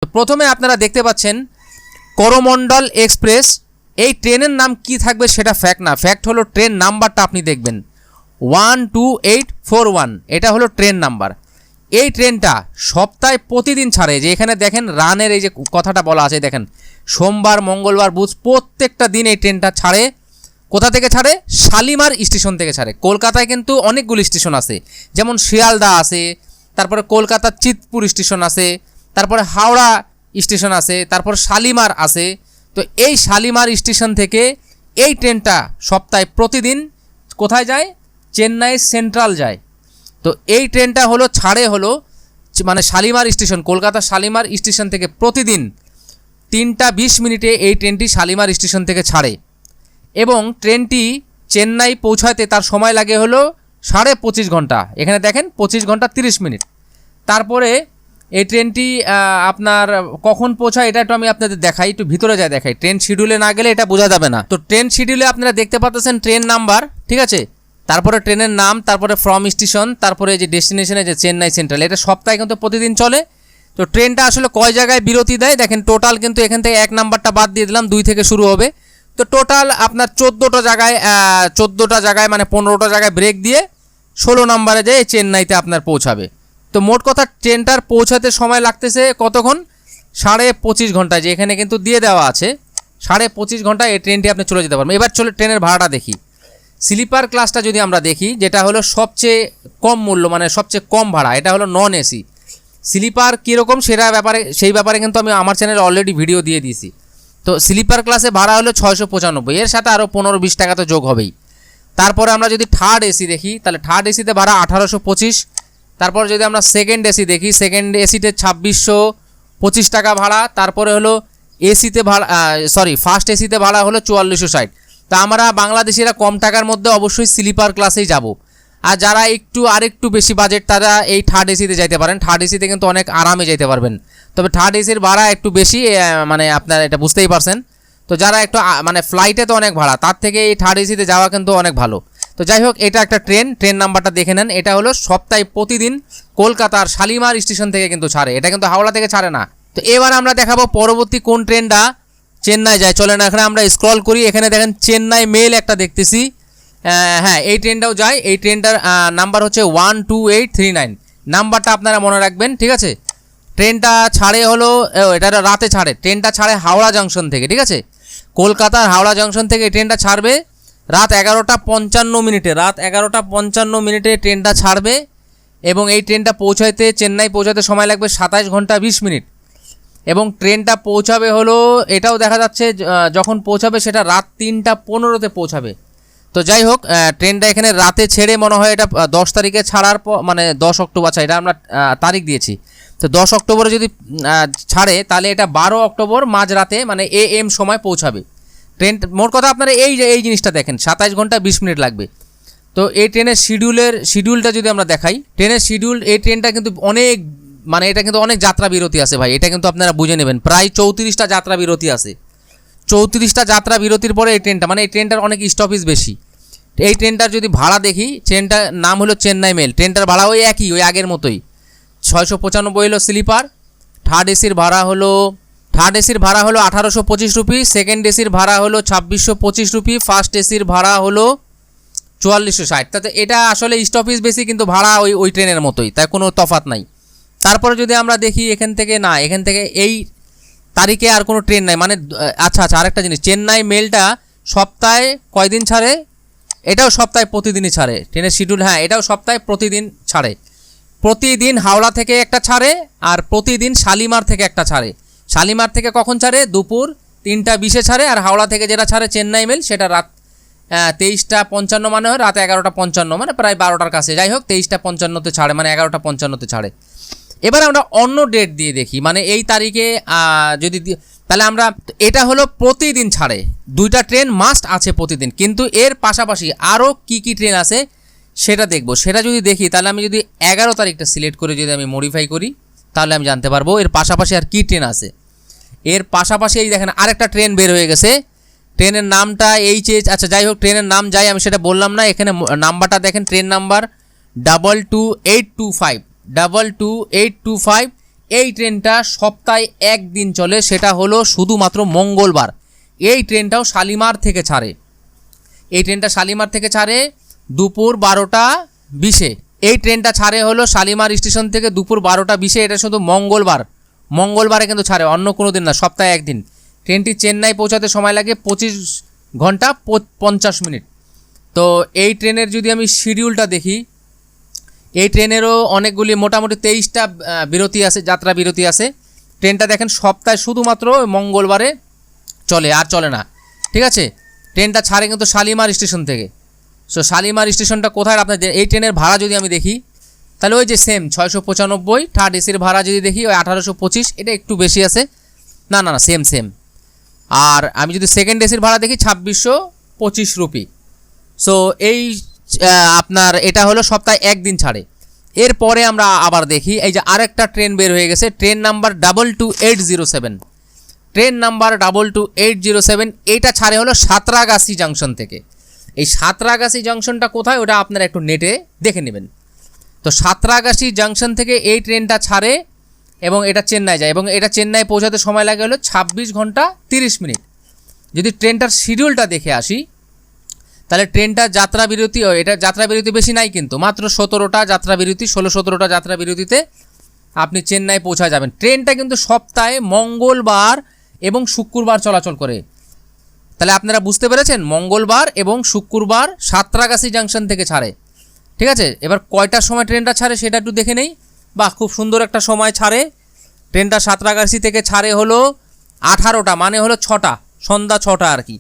প্রথমে আপনারা দেখতে পাচ্ছেন করমণ্ডল এক্সপ্রেস। এই ট্রেনের নাম কি থাকবে সেটা ফ্যাক্ট না, ফ্যাক্ট হলো ট্রেন নাম্বারটা আপনি দেখবেন 12841, এটা হলো ট্রেন নাম্বার। এই ট্রেনটা সপ্তাহে প্রতিদিন ছাড়ে, যে এখানে দেখেন রানের এই যে কথাটা বলা আছে, দেখেন সোমবার মঙ্গলবার বুধ প্রত্যেকটা দিন এই ট্রেনটা ছাড়ে। কোথা থেকে ছাড়ে? শালিমার স্টেশন থেকে ছাড়ে। কলকাতায় কিন্তু অনেকগুলো স্টেশন আছে, যেমন শিয়ালদা আছে, তারপরে কলকাতার চিতপুর স্টেশন আছে, তারপরে হাওড়া স্টেশন আছে, তারপর শালিমার আছে। তো এই শালিমার স্টেশন থেকে এই ট্রেনটা সপ্তাহে প্রতিদিন কোথায় যায়? চেন্নাই সেন্ট্রাল যায়। তো এই ট্রেনটা হলো ছাড়ে হলো মানে শালিমার স্টেশন, কলকাতা শালিমার স্টেশন থেকে প্রতিদিন 3:20 এই ট্রেনটি শালিমার স্টেশন থেকে ছাড়ে এবং ট্রেনটি চেন্নাই পৌঁছাতে তার সময় লাগে হলো 25.5 ঘন্টা। এখানে দেখেন 25 ঘন্টা 30 মিনিট। তারপরে এই ট্রেনটি আপনার কখন পৌঁছায় এটা একটু আমি আপনাদের দেখাই, একটু ভিতরে যাই দেখাই। ট্রেন শিডিউলে না গেলে এটা বোঝা যাবে না। তো ট্রেন শিডিউলে আপনারা দেখতে পাচ্ছেন ট্রেন নাম্বার, ঠিক আছে, তারপরে ট্রেনের নাম, তারপরে ফ্রম স্টেশন, তারপরে যে ডেস্টিনেশনে যে চেন্নাই সেন্ট্রাল, এটা সপ্তাহে কিন্তু প্রতিদিন চলে। তো ট্রেনটা আসলে কয় জায়গায় বিরতি দেয় দেখেন, টোটাল কিন্তু এখান থেকে 1 নাম্বারটা বাদ দিয়ে দিলাম, 2 থেকে শুরু হবে। তো টোটাল আপনার 14টা জায়গায় মানে 15টা জায়গায় ব্রেক দিয়ে 16 নম্বরে যেয়ে চেন্নাইতে আপনার পৌঁছাবে। তো মোট কথা ট্রেনটার পৌঁছাতে সময় লাগতেছে কতক্ষণ? 25.5 ঘন্টা, যে এখানে কিন্তু দিয়ে দেওয়া আছে 25.5 ঘন্টা এই ট্রেনটি আপনি চলে যেতে পারবেন। এবার চলে ট্রেনের ভাড়াটা দেখি। স্লিপার ক্লাসটা যদি আমরা দেখি, যেটা হলো সবচেয়ে কম মূল্য, মানে সবচেয়ে কম ভাড়া, এটা হলো নন এসি। স্লিপার কীরকম সেই ব্যাপারে কিন্তু আমি আমার চ্যানেলে অলরেডি ভিডিও দিয়ে দিয়েছি। তো স্লিপার ক্লাসে ভাড়া হলো 695, এর সাথে আরও 15-20 টাকা তো যোগ হবেই। তারপরে আমরা যদি থার্ড এসি দেখি, তাহলে থার্ড এসিতে ভাড়া 1825। তারপর যদি আমরা সেকেন্ড এসি দেখি, সেকেন্ড এসিতে 2625 টাকা ভাড়া। তারপরে হলো এসিতে ভাড়া ফার্স্ট এসিতে ভাড়া হলো 4460। তা আমরা বাংলাদেশিরা কম টাকার মধ্যে অবশ্যই স্লিপার ক্লাসেই যাব। আর যারা আরেকটু বেশি বাজেট তারা এই থার্ড এসিতে যাইতে পারেন। থার্ড এসিতে কিন্তু অনেক আরামে যাইতে পারবেন, তবে থার্ড এসির ভাড়া একটু বেশি, মানে আপনারা এটা বুঝতেই পারছেন। তো যারা একটু মানে ফ্লাইটে তো অনেক ভাড়া, তার থেকে এই থার্ড এসিতে যাওয়া কিন্তু অনেক ভালো। তো যাই হোক, এটা একটা ট্রেন নাম্বারটা দেখে নেন। এটা হলো সপ্তাহে প্রতিদিন কলকাতার শালিমার স্টেশন থেকে কিন্তু ছাড়ে, এটা কিন্তু হাওড়া থেকে ছাড়ে না। তো এবার আমরা দেখাবো পরবর্তী কোন ট্রেনটা চেন্নাই যায়। চলেন এখানে আমরা স্ক্রল করি, এখানে দেখেন চেন্নাই মেল একটা দেখতেছি। হ্যাঁ, এই ট্রেনটাও যায়। এই ট্রেনটার নাম্বার হচ্ছে 12839, নাম্বারটা আপনারা মনে রাখবেন, ঠিক আছে। ট্রেনটা ছাড়ে হলো এটা রাতে ছাড়ে, ট্রেনটা ছাড়ে হাওড়া জংশন থেকে, ঠিক আছে, কলকাতার হাওড়া জংশন থেকে এই ট্রেনটা ছাড়বে রাত 11:55। রাত 11:55 ট্রেনটা ছাড়বে এবং এই ট্রেনটা চেন্নাই পৌঁছাতে সময় লাগবে 27 ঘন্টা 20 মিনিট। এবং ট্রেনটা পৌঁছাবে হলো, এটাও দেখা যাচ্ছে যখন পৌঁছাবে সেটা রাত 3:15 পৌঁছাবে। তো যাই হোক, ট্রেনটা এখানে রাতে ছেড়ে মনে হয় এটা 10 তারিখে ছাড়ার পর, মানে 10 অক্টোবর, আচ্ছা এটা আমরা তারিখ দিয়েছি। তো 10 অক্টোবরে যদি ছাড়ে তাহলে এটা 12 অক্টোবর মাঝরাতে মানে AM সময় পৌঁছাবে ট্রেন। মোট কথা আপনারা এই জিনিসটা দেখেন, 27 ঘন্টা 20 মিনিট লাগবে। তো এই ট্রেনের শিডিউলটা যদি আমরা দেখাই, ট্রেনের শিডিউল, এই ট্রেনটা কিন্তু অনেক, মানে এটা কিন্তু অনেক যাত্রা বিরতি আছে ভাই, এটা কিন্তু আপনারা বুঝে নেবেন। প্রায় 34টা যাত্রা বিরতি আছে। 34টা যাত্রা বিরতির পরে এই ট্রেনটা, মানে এই ট্রেনটার অনেক স্টপেজ বেশি। এই ট্রেনটার যদি ভাড়া দেখি, ট্রেনটার নাম হলো চেন্নাই মেল। ট্রেনটার ভাড়া ওই একই, ওই আগের মতোই 695 হলো স্লিপার। থার্ড এসির ভাড়া হলো 1825 রুপি, সেকেন্ড এসির ভাড়া হলো 2625 রুপি, ফার্স্ট এসির ভাড়া হলো 4460। তাতে এটা আসলে স্টপেজ বেশি, কিন্তু ভাড়া ওই ট্রেনের মতোই, তাই কোনো তফাৎ নাই। তারপরে যদি আমরা দেখি এখান থেকে এই তারিখে আর কোনো ট্রেন নাই, মানে আচ্ছা আরেকটা জিনিস, চেন্নাই মেলটা সপ্তাহে কয়দিন ছাড়ে? এটাও সপ্তাহে প্রতিদিনই ছাড়ে ট্রেনের শিডিউল। হ্যাঁ, এটাও সপ্তাহে প্রতিদিন ছাড়ে। প্রতিদিন হাওড়া থেকে একটা ছাড়ে আর প্রতিদিন শালিমার থেকে একটা ছাড়ে। শালিমার থেকে কখন ছাড়ে? দুপুর 3:20 ছাড়ে। আর হাওড়া থেকে যেটা ছাড়ে চেন্নাই মেল, সেটা রাত 23:55 মানে হয় রাত 11:55, মানে প্রায় 12টার কাছে। যাই হোক, 23:55 ছাড়ে, মানে 11:55 ছাড়ে। এবার আমরা অন্য ডেট দিয়ে দেখি, মানে এই তারিখে যদি তাহলে আমরা, এটা হলো প্রতিদিন ছাড়ে, 2টা ট্রেন মাস্ট আছে প্রতিদিন, কিন্তু এর পাশাপাশি আরও কি ট্রেন আছে সেটা দেখব। সেটা যদি দেখি তাহলে আমি যদি 11 তারিখটা সিলেক্ট করে যদি আমি মডিফাই করি, তাহলে আমি জানতে পারবো এর পাশাপাশি আর কি ট্রেন আছে। এর পাশাপাশি এই দেখেন আরেকটা ট্রেন বের হয়ে গেছে, ট্রেনের নামটা আচ্ছা যাই হোক, ট্রেনের নাম যাই, আমি সেটা বললাম না। এখানে নাম্বারটা দেখেন, ট্রেন নাম্বার 22825। এই ট্রেনটা সপ্তাহে একদিন চলে, সেটা হলো শুধুমাত্র মঙ্গলবার। এই ট্রেনটাও শালিমার থেকে ছাড়ে, এই ট্রেনটা শালিমার থেকে ছাড়ে দুপুর 12:20। এই ট্রেনটা ছাড়ে হলো শালিমার স্টেশন থেকে দুপুর 12:20। এটা শুধু মঙ্গলবারে কিন্তু ছাড়ে, অন্য কোনো দিন না, সপ্তাহে একদিন। ট্রেনটি চেন্নাই পৌঁছাতে সময় লাগে 25 ঘন্টা 50 মিনিট। তো এই ট্রেনের যদি আমি শিডিউলটা দেখি, এই ট্রেনেরও অনেকগুলি মোটামুটি 23টা বিরতি আছে, যাত্রা বিরতি আছে। ট্রেনটা দেখেন সপ্তাহে শুধুমাত্র মঙ্গলবারে চলে, আর চলে না, ঠিক আছে। ট্রেনটা ছাড়ে কিন্তু শালিমার স্টেশন থেকে। সো শালিমার স্টেশনটা কোথায় আপনাদের, এই ট্রেনের ভাড়া যদি আমি দেখি তাহলে ওই যে সেম 695, থার্ড এসির ভাড়া যদি দেখি ওই 1825, এটা একটু বেশি আছে, না সেম। আর আমি যদি সেকেন্ড এসির ভাড়া দেখি 2625 রুপি। সো এই আপনার এটা হলো সপ্তাহে একদিন ছাড়ে। এরপরে আমরা আবার দেখি, এই যে আরেকটা ট্রেন বের হয়ে গেছে, ট্রেন নাম্বার 22807, ট্রেন নাম্বার 22807। এইটা ছাড়ে হলো সাঁতরাগাছি জাংশন থেকে। এই সাঁতরাগাছি জাংশনটা কোথায় ওটা আপনারা একটু নেটে দেখে নেবেন। তো সাঁতরাগাছি জাংশন থেকে এই ট্রেনটা ছাড়ে এবং এটা চেন্নাই যায়, এবং এটা চেন্নাই পৌঁছাতে সময় লাগে হলো 26 ঘন্টা 30 মিনিট। যদি ট্রেনটার শিডিউলটা দেখে আসি তাহলে ট্রেনটা যাত্রা বিরতি, এটা যাত্রা বিরতি বেশি নাই কিন্তু, মাত্র 17টা যাত্রা বিরতি, 16-17টা যাত্রা বিরতিতে আপনি চেন্নাই পৌঁছা যাবেন। ট্রেনটা কিন্তু সপ্তাহে মঙ্গলবার এবং শুক্রবার চলাচল করে। তাহলে আপনারা বুঝতে পেরেছেন, মঙ্গলবার এবং শুক্রবার সাঁতরাগাছি জাংশন থেকে ছাড়ে, ঠিক আছে। এবার কয়টার সময় ট্রেনটা ছাড়ে সেটা একটু দেখে নেই। বাহ, খুব সুন্দর একটা সময় ছাড়ে ট্রেনটা। সাঁতরাগাছি থেকে ছাড়ে হলো 18টা, মানে হলো 6টা, সন্ধ্যা 6টা আর কি,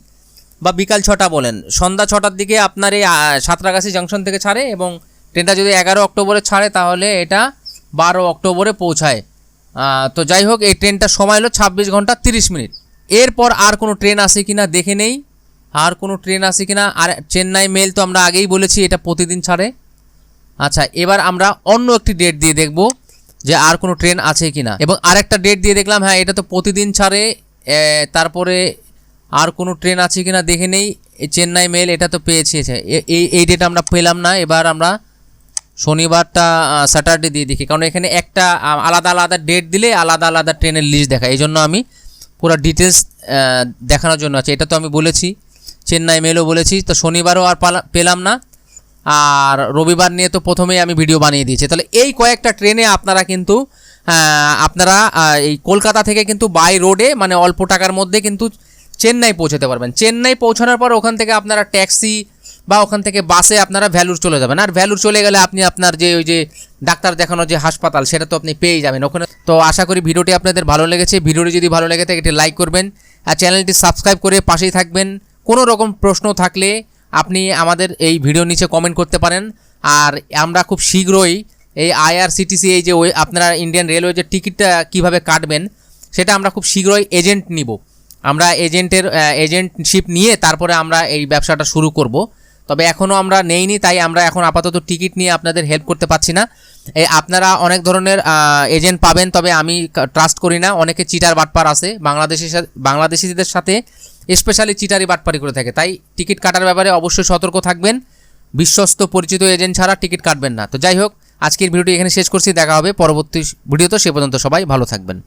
বা বিকাল 6টা বলেন, সন্ধ্যা 6টার দিকে আপনার এই সাঁতরাগাছি জাংশন থেকে ছাড়ে। এবং ট্রেনটা যদি 11 অক্টোবরে ছাড়ে তাহলে এটা 12 অক্টোবরে পৌঁছায়। তো যাই হোক, এই ট্রেনটার সময় হলো 26 ঘন্টা 30 মিনিট। এরপর আর কোনো ট্রেন আসে কিনা দেখে নেই, আর কোনো ট্রেন আসে কিনা। আর চেন্নাই মেল তো আমরা আগেই বলেছি এটা প্রতিদিন ছাড়ে। আচ্ছা, এবার আমরা অন্য একটি ডেট দিয়ে দেখব যে আর কোনো ট্রেন আছে কিনা, এবং আরেকটা ডেট দিয়ে দেখলাম, হ্যাঁ এটা তো প্রতিদিন ছাড়ে। তারপরে আর কোনো ট্রেন আছে কিনা দেখে নেই। চেন্নাই মেল এটা তো পেয়েছি, এই ডেট আমরা পেলাম না। এবার আমরা শনিবারটা স্যাটারডে দিয়ে দেখি, কারণ এখানে একটা আলাদা আলাদা ডেট দিলে আলাদা আলাদা ট্রেনের লিস্ট দেখায়, এই জন্য আমি পুরো ডিটেলস দেখানোর জন্য আছে। এটা তো আমি বলেছি, চেন্নাই মেলও বলেছি, তো শনিবারও আর পেলাম না। আর রবিবার নিয়ে তো প্রথমেই আমি ভিডিও বানিয়ে দিয়েছি। তাহলে এই কয়েকটা ট্রেনে আপনারা কিন্তু এই কলকাতা থেকে কিন্তু বাই রোডে, মানে অল্প টাকার মধ্যে কিন্তু চেন্নাই পৌঁছাতে পারবেন। চেন্নাই পৌঁছানোর পর ওখান থেকে আপনারা ট্যাক্সি বা ওখান থেকে বাসে আপনারা ভ্যালুর চলে যাবেন। আর ভ্যালুর চলে গেলে আপনি আপনার যে ওই যে ডাক্তার দেখানোর যে হাসপাতাল, সেটা তো আপনি পেয়েই যাবেন ওখানে। তো আশা করি ভিডিওটি আপনাদের ভালো লেগেছে। ভিডিওটি যদি ভালো লেগে থাকে একটি লাইক করবেন, আর চ্যানেলটি সাবস্ক্রাইব করে পাশেই থাকবেন। কোনো রকম প্রশ্ন থাকলে আপনি আমাদের এই ভিডিওর নিচে কমেন্ট করতে পারেন। আর আমরা খুব শীঘ্রই এই IRCTC, এই যে আপনারা ইন্ডিয়ান রেলওয়ে যে টিকিটটা কীভাবে কাটবেন সেটা আমরা খুব শীঘ্রই এজেন্ট নিব। আমরা এজেন্টশিপ নিয়ে তারপরে আমরা এই ব্যবসাটা শুরু করব। তবে এখনও আমরা নেইনি, তাই আমরা এখন আপাতত টিকিট নিয়ে আপনাদের হেল্প করতে পারছি না। আপনারা অনেক ধরনের এজেন্ট পাবেন, তবে আমি ট্রাস্ট করি না। অনেকে চিটার বাটপার আছে, বাংলাদেশিদের সাথে স্পেশালি চিটারি বাটপারি করে থাকে। তাই টিকিট কাটার ব্যাপারে অবশ্যই সতর্ক থাকবেন। বিশ্বস্ত পরিচিত এজেন্ট ছাড়া টিকিট কাটবেন না। তো যাই হোক, আজকের ভিডিওটি এখানে শেষ করছি। দেখা হবে পরবর্তী ভিডিওতে। সে পর্যন্ত সবাই ভালো থাকবেন।